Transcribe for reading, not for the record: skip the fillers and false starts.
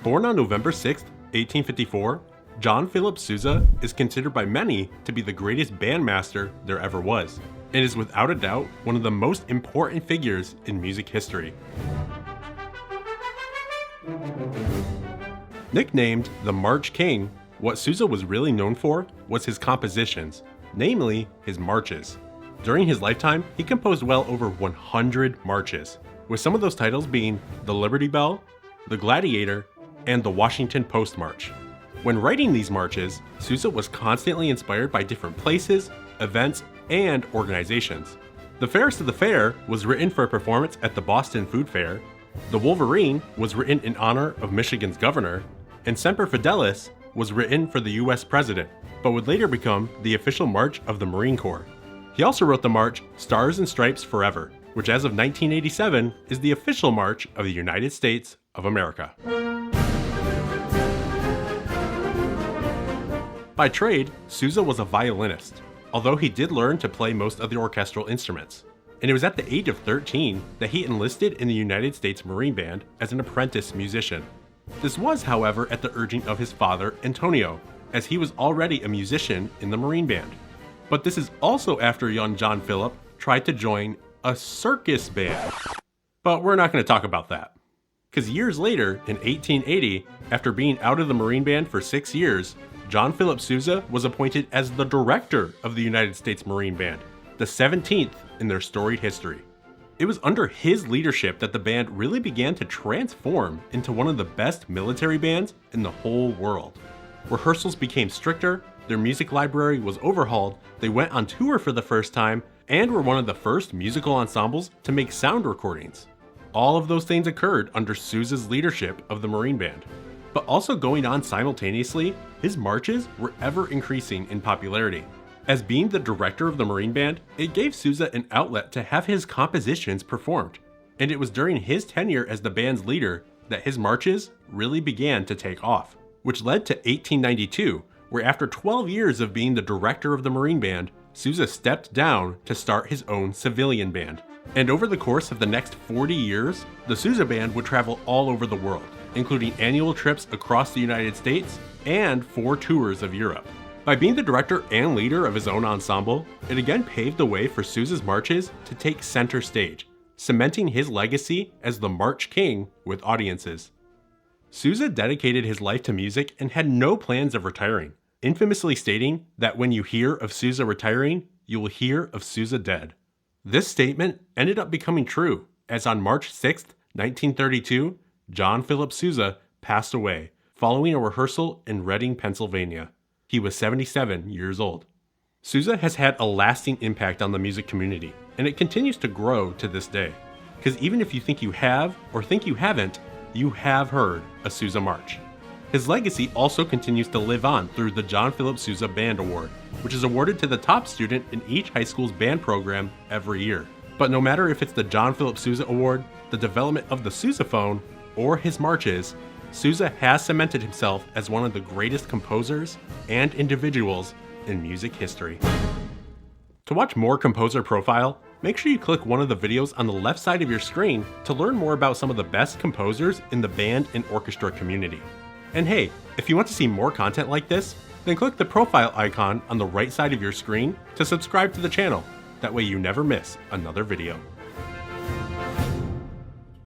Born on November 6, 1854, John Philip Sousa is considered by many to be the greatest bandmaster there ever was, and is without a doubt one of the most important figures in music history. Nicknamed the March King, what Sousa was really known for was his compositions, namely his marches. During his lifetime, he composed well over 100 marches, with some of those titles being the Liberty Bell, the Gladiator, and the Washington Post March. When writing these marches, Sousa was constantly inspired by different places, events, and organizations. The Fairest of the Fair was written for a performance at the Boston Food Fair, the Wolverine was written in honor of Michigan's governor, and Semper Fidelis was written for the US president, but would later become the official march of the Marine Corps. He also wrote the march Stars and Stripes Forever, which as of 1987 is the official march of the United States of America. By trade, Sousa was a violinist, although he did learn to play most of the orchestral instruments. And it was at the age of 13 that he enlisted in the United States Marine Band as an apprentice musician. This was, however, at the urging of his father, Antonio, as he was already a musician in the Marine Band. But this is also after young John Philip tried to join a circus band. But we're not going to talk about that. Because years later, in 1880, after being out of the Marine Band for 6 years, John Philip Sousa was appointed as the director of the United States Marine Band, the 17th in their storied history. It was under his leadership that the band really began to transform into one of the best military bands in the whole world. Rehearsals became stricter, their music library was overhauled, they went on tour for the first time, and were one of the first musical ensembles to make sound recordings. All of those things occurred under Sousa's leadership of the Marine Band. But also going on simultaneously, his marches were ever increasing in popularity. As being the director of the Marine Band, it gave Sousa an outlet to have his compositions performed. And it was during his tenure as the band's leader that his marches really began to take off, which led to 1892, where after 12 years of being the director of the Marine Band, Sousa stepped down to start his own civilian band. And over the course of the next 40 years, the Sousa Band would travel all over the world, including annual trips across the United States and 4 tours of Europe. By being the director and leader of his own ensemble, it again paved the way for Sousa's marches to take center stage, cementing his legacy as the March King with audiences. Sousa dedicated his life to music and had no plans of retiring, infamously stating that when you hear of Sousa retiring, you will hear of Sousa dead. This statement ended up becoming true, as on March 6, 1932, John Philip Sousa passed away following a rehearsal in Reading, Pennsylvania. He was 77 years old. Sousa has had a lasting impact on the music community, and it continues to grow to this day. Because even if you think you have or think you haven't, you have heard a Sousa march. His legacy also continues to live on through the John Philip Sousa Band Award, which is awarded to the top student in each high school's band program every year. But no matter if it's the John Philip Sousa Award, the development of the Sousaphone, or his marches, Sousa has cemented himself as one of the greatest composers and individuals in music history. To watch more composer profile, make sure you click one of the videos on the left side of your screen to learn more about some of the best composers in the band and orchestra community. And hey, if you want to see more content like this, then click the profile icon on the right side of your screen to subscribe to the channel. That way you never miss another video.